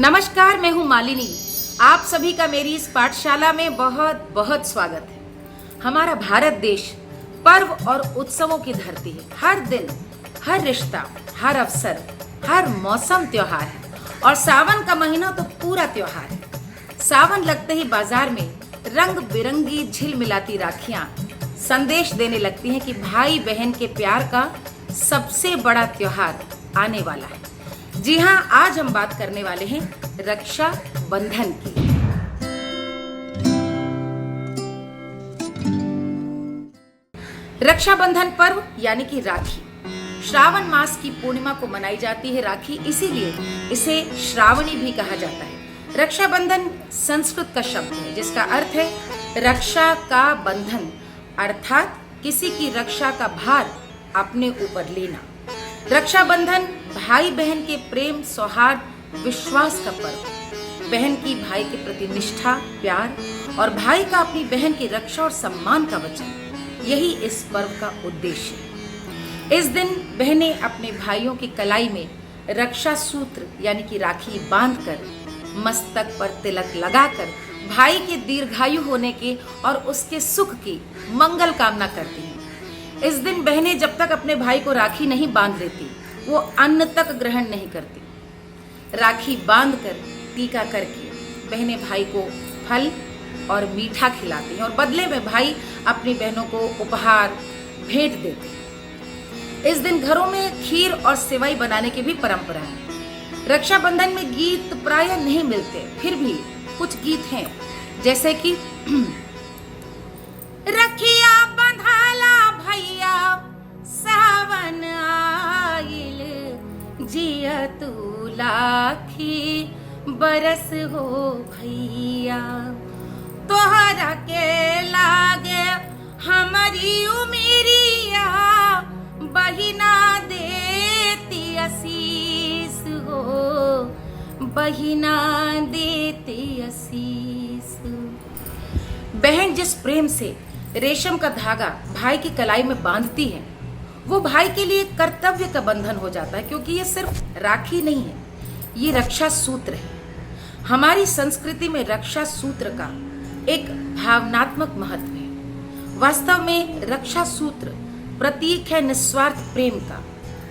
नमस्कार, मैं हूं मालिनी। आप सभी का मेरी इस पाठशाला में बहुत बहुत स्वागत है। हमारा भारत देश पर्व और उत्सवों की धरती है। हर दिन, हर रिश्ता, हर अवसर, हर मौसम त्योहार है और सावन का महीना तो पूरा त्योहार है। सावन लगते ही बाजार में रंग बिरंगी झिलमिलाती राखियां संदेश देने लगती हैं कि भाई बहन के प्यार का सबसे बड़ा त्योहार आने वाला है। जी हाँ, आज हम बात करने वाले हैं रक्षा बंधन की। रक्षाबंधन पर्व यानी कि राखी श्रावण मास की पूर्णिमा को मनाई जाती है। राखी इसीलिए इसे श्रावणी भी कहा जाता है। रक्षाबंधन संस्कृत का शब्द है जिसका अर्थ है रक्षा का बंधन, अर्थात किसी की रक्षा का भार अपने ऊपर लेना। रक्षाबंधन भाई बहन के प्रेम, सौहार्द, विश्वास का पर्व। बहन की भाई के प्रति निष्ठा, प्यार और भाई का अपनी बहन की रक्षा और सम्मान का वचन, यही इस पर्व का उद्देश्य है। इस दिन बहनें अपने भाइयों की कलाई में रक्षा सूत्र यानी कि राखी बांधकर, मस्तक पर तिलक लगाकर भाई के दीर्घायु होने के और उसके सुख की मंगल कामना करती हैं। इस दिन बहनें जब तक अपने भाई को राखी नहीं बांध लेती, वो अन्न तक ग्रहण नहीं करती। राखी बांधकर, टीका करके बहनें भाई को फल और मीठा खिलाती हैं और बदले में भाई अपनी बहनों को उपहार, भेंट देते हैं। इस दिन घरों में खीर और सेवई बनाने की भी परंपरा है। रक्षाबंधन में गीत प्रायः नहीं मिलते, फिर भी कुछ गीत हैं जैसे कि रखिया बंधाला भैया सावन आइल, जिया तू लाखी बरस हो भैया, तोहरा के लागे हमारी उमेरिया, बहिना देती आशीष हो, बहिना देती आशीष। बहन जिस प्रेम से रेशम का धागा भाई की कलाई में बांधती है, वो भाई के लिए कर्तव्य का बंधन हो जाता है, क्योंकि ये सिर्फ राखी नहीं है, ये रक्षा सूत्र है। हमारी संस्कृति में रक्षा सूत्र का एक भावनात्मक महत्व है। वास्तव में रक्षा सूत्र प्रतीक है निस्वार्थ प्रेम का,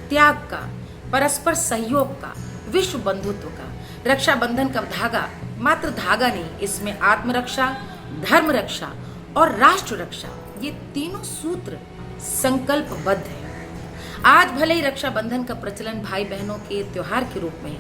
त्याग का, परस्पर सहयोग का, विश्व बंधुत्व का। रक्षाबंधन का धागा मात्र धागा नहीं, इसमें आत्मरक्षा, धर्म रक्षा और राष्ट्र रक्षा, ये तीनों सूत्र संकल्पबद्ध है। आज भले ही रक्षाबंधन का प्रचलन भाई बहनों के त्योहार के रूप में है,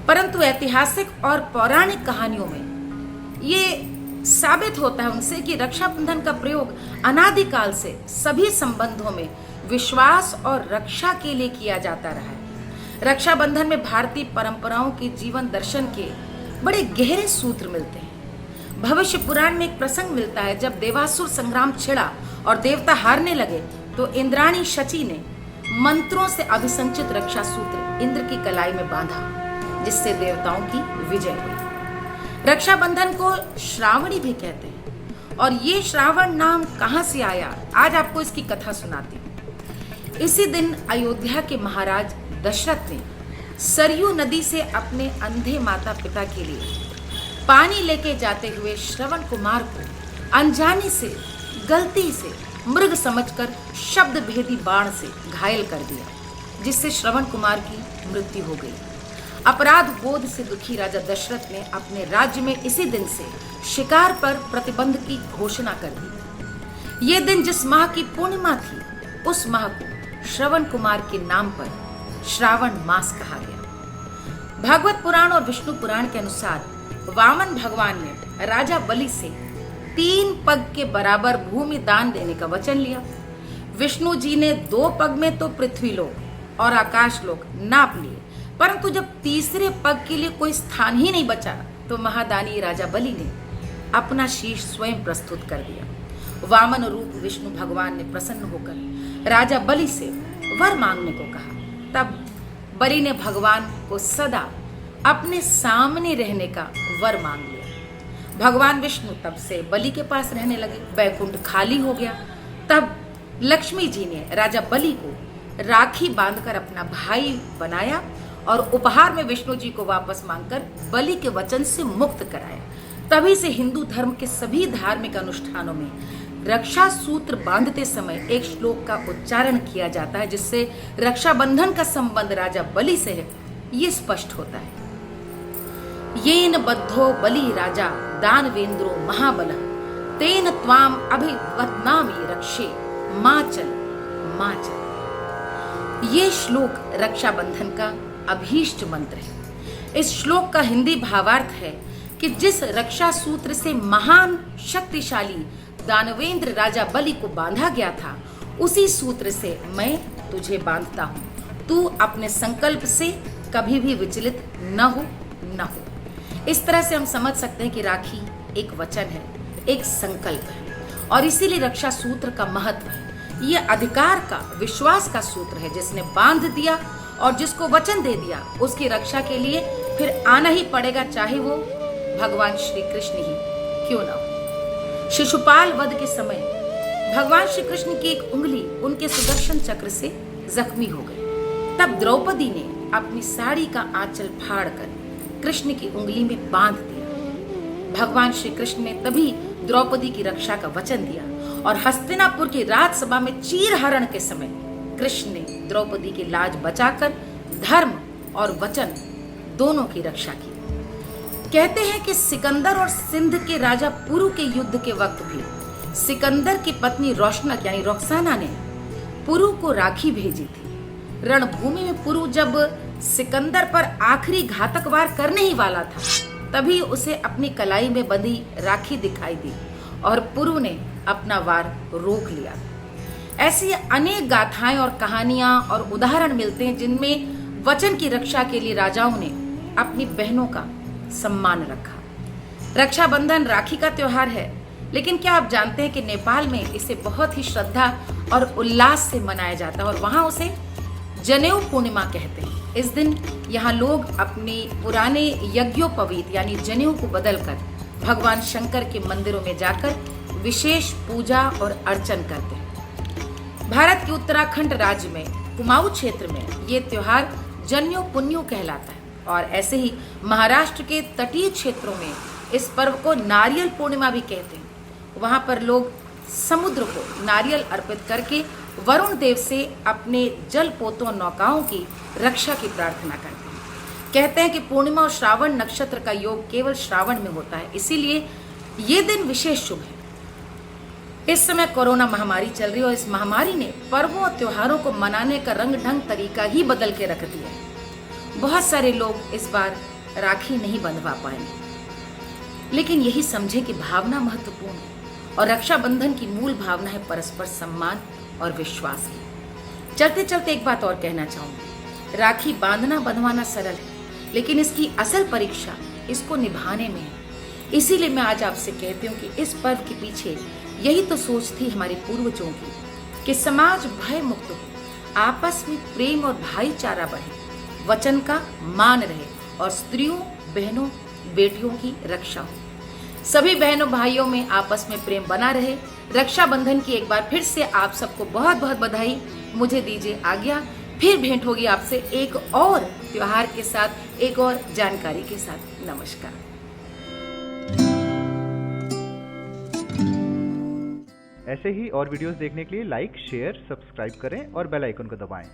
परंतु ऐतिहासिक और पौराणिक कहानियों में ये साबित होता है उनसे कि रक्षाबंधन का प्रयोग अनादिकाल से सभी संबंधों में विश्वास और रक्षा के लिए किया जाता रहा है। रक्षाबंधन में भारतीय परंपराओं के जीवन दर्शन के बड़े गहरे सूत्र मिलते हैं। भविष्य पुराण में एक प्रसंग मिलता है, जब देवासुर संग्राम छिड़ा और देवता हारने लगे तो इंद्राणी शची ने मंत्रों से अभिसंचित रक्षा सूत्र इंद्र की कलाई में बांधा, जिससे देवताओं की विजय हुई। रक्षाबंधन को श्रावणी भी कहते हैं और ये श्रावण नाम कहां से आया, आज आपको इसकी कथा सुनाती हूँ। इसी दिन अयोध्या के महाराज दशरथ ने सरयू नदी से अपने अंधे माता पिता के लिए पानी लेके जाते हुए श्रवण कुमार को अनजाने से, गलती से मृग समझकर शब्द भेदी बाण से घायल कर दिया, जिससे श्रवण कुमार की मृत्यु हो गई। अपराध बोध से दुखी राजा दशरथ ने अपने राज्य में इसी दिन से शिकार पर प्रतिबंध की घोषणा कर दी। ये दिन जिस माह की पूर्णिमा थी, उस माह को श्रवण कुमार के नाम पर श्रावण मास कहा गया। भागवत पुराण और विष्णु पुराण के अनुसार वामन भगवान ने राजा बलि से 3 पग के बराबर भूमि दान देने का वचन लिया। विष्णु जी ने 2 पग में तो पृथ्वी लोक और आकाश लोक नाप लिए, परंतु जब तीसरे पग के लिए कोई स्थान ही नहीं बचा तो महादानी राजा बलि ने अपना शीश स्वयं प्रस्तुत कर दिया। वामन रूप विष्णु भगवान ने प्रसन्न होकर राजा बलि से वर मांगने को कहा। तब बलि ने भगवान को सदा अपने सामने रहने का वर मांग लिया। भगवान विष्णु तब से बलि के पास रहने लगे। बैकुंठ खाली हो गया। तब लक्ष्मी जी ने राजा बलि को राखी बांधकर अपना भाई बनाया और उपहार में विष्णु जी को वापस मांगकर बलि के वचन से मुक्त कराया। तभी से हिंदू धर्म के सभी धार्मिक अनुष्ठानों में रक्षा सूत्र बांधते समय एक श्लोक का उच्चारण किया जाता है, जिससे रक्षाबंधन का संबंध राजा बलि से है, ये स्पष्ट होता है। येन बद्धो बलि राजा दानवेंद्रो महाबलः तेन त्वाम अभिवदनामि रक्षे माचल माचल। ये श्लोक रक्षाबंधन का अभीष्ट मंत्र है। इस श्लोक का हिंदी भावार्थ है कि जिस रक्षा सूत्र से महान शक्तिशाली दानवेंद्र राजा बलि को बांधा गया था, उसी सूत्र से मैं तुझे बांधता हूं। तू अपने संकल्प से कभी भी विचलित न हो। इस तरह से हम समझ सकते हैं कि राखी एक वचन है, एक संकल्प है, और इसीलिए रक्षा सूत्र का महत्व है। यह अधिकार का, विश्वास का सूत्र है। जिसने बांध दिया और जिसको वचन दे दिया, उसकी रक्षा के लिए फिर आना ही पड़ेगा, चाहे वो भगवान श्री कृष्ण ही क्यों ना हो। शिशुपाल वध के समय भगवान श्री कृष्ण की एक उंगली उनके सुदर्शन चक्र से जख्मी हो गई। तब द्रौपदी ने अपनी साड़ी का आंचल फाड़कर कृष्ण की उंगली में बांध दिया। भगवान श्री कृष्ण ने तभी द्रौपदी की रक्षा का वचन दिया, और हस्तिनापुर की राजसभा में चीरहरण के समय कृष्ण ने द्रौपदी की लाज बचाकर धर्म और वचन दोनों की रक्षा की। कहते हैं कि सिकंदर और सिंध के राजा पुरु के युद्ध के वक्त भी सिकंदर की पत्नी रोशनक यानी रोक्साना ने पुरु को राखी भेजी थी। रणभूमि में पुरु जब सिकंदर पर आखिरी घातक वार करने ही वाला था, तभी उसे अपनी कलाई में बंधी राखी दिखाई दी और पुरु ने अपना वार रोक लिया। ऐसी अनेक गाथाएं और कहानियां और उदाहरण मिलते हैं जिनमें वचन की रक्षा के लिए राजाओं ने अपनी बहनों का सम्मान रखा। रक्षाबंधन राखी का त्योहार है, लेकिन क्या आप जानते हैं कि नेपाल में इसे बहुत ही श्रद्धा और उल्लास से मनाया जाता है और वहां उसे जनेऊ पूर्णिमा कहते हैं। इस दिन यहाँ लोग अपने पुराने यज्ञोपवीत यानी जनेऊ को बदलकर भगवान शंकर के मंदिरों में जाकर विशेष पूजा और अर्चन करते हैं। भारत के उत्तराखंड राज्य में कुमाऊं क्षेत्र में ये त्योहार जनेऊ पुन्यू कहलाता है, और ऐसे ही महाराष्ट्र के तटीय क्षेत्रों में इस पर्व को नारियल पूर्णिमा भी कहते हैं। वहां पर लोग समुद्र को नारियल अर्पित करके वरुण देव से अपने जल पोतों नौकाओं की रक्षा की प्रार्थना करते हैं। कहते हैं कि पूर्णिमा और श्रावण नक्षत्र का योग केवल श्रावण में होता है, इसीलिए ये दिन विशेष शुभ है। इस समय कोरोना महामारी चल रही है और इस महामारी ने पर्वों और त्योहारों को मनाने का रंग ढंग तरीका ही बदल के रख दिया है। बहुत सारे लोग इस बार राखी नहीं बंधवा पाएंगे, लेकिन यही समझे कि भावना महत्वपूर्ण है और रक्षाबंधन की मूल भावना है परस्पर सम्मान और विश्वास की। चलते चलते एक बात और कहना चाहूंगी, राखी बांधना बंधवाना सरल है, लेकिन इसकी असल परीक्षा इसको निभाने में है। इसीलिए मैं आज आपसे कहती हूँ कि इस पर्व के पीछे यही तो सोच थी हमारे पूर्वजों की कि समाज भय मुक्त हो, आपस में प्रेम और भाईचारा बढ़े, वचन का मान रहे और स्त्रियों, बहनों, बेटियों की रक्षा हो। सभी बहनों भाइयों में आपस में प्रेम बना रहे। रक्षाबंधन की एक बार फिर से आप सबको बहुत बहुत बधाई। मुझे दीजिए आज्ञा, फिर भेंट होगी आपसे एक और त्योहार के साथ, एक और जानकारी के साथ। नमस्कार। ऐसे ही और वीडियोस देखने के लिए लाइक, शेयर, सब्सक्राइब करें और बेल आइकन को दबाएं।